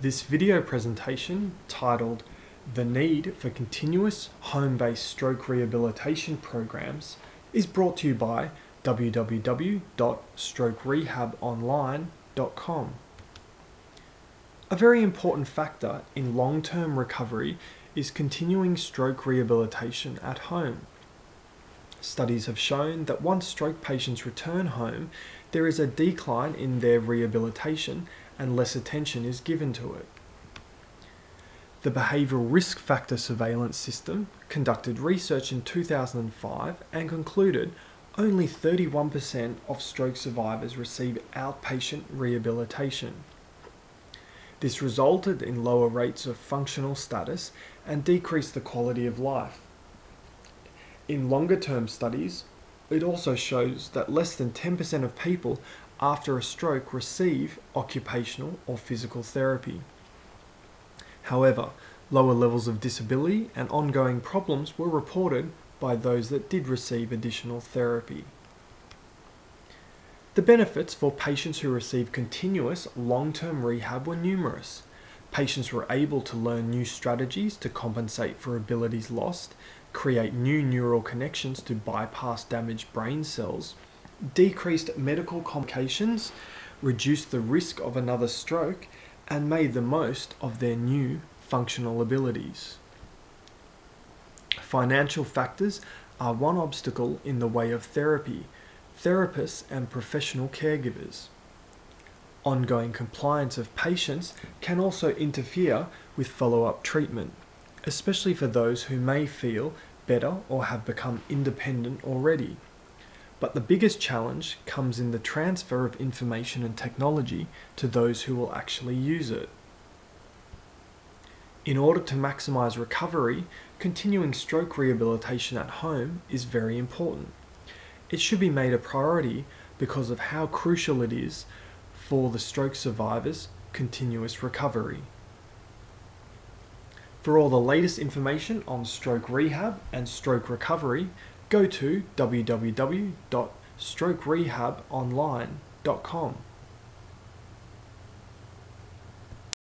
This video presentation, titled "The Need for Continuous Home-Based Stroke Rehabilitation Programs," is brought to you by www.strokerehabonline.com. A very important factor in long-term recovery is continuing stroke rehabilitation at home. Studies have shown that once stroke patients return home, there is a decline in their rehabilitation and less attention is given to it. The Behavioural Risk Factor Surveillance System conducted research in 2005 and concluded only 31% of stroke survivors receive outpatient rehabilitation. This resulted in lower rates of functional status and decreased the quality of life. In longer-term studies, it also shows that less than 10% of people after a stroke receive occupational or physical therapy. However, lower levels of disability and ongoing problems were reported by those that did receive additional therapy. The benefits for patients who receive continuous long-term rehab were numerous. Patients were able to learn new strategies to compensate for abilities lost, create new neural connections to bypass damaged brain cells, decreased medical complications, reduced the risk of another stroke, and made the most of their new functional abilities. Financial factors are one obstacle in the way of therapy, therapists and professional caregivers. Ongoing compliance of patients can also interfere with follow-up treatment, especially for those who may feel better or have become independent already. But the biggest challenge comes in the transfer of information and technology to those who will actually use it. In order to maximize recovery, continuing stroke rehabilitation at home is very important. It should be made a priority because of how crucial it is for the stroke survivors' continuous recovery. For all the latest information on stroke rehab and stroke recovery, go to www.strokerehabonline.com.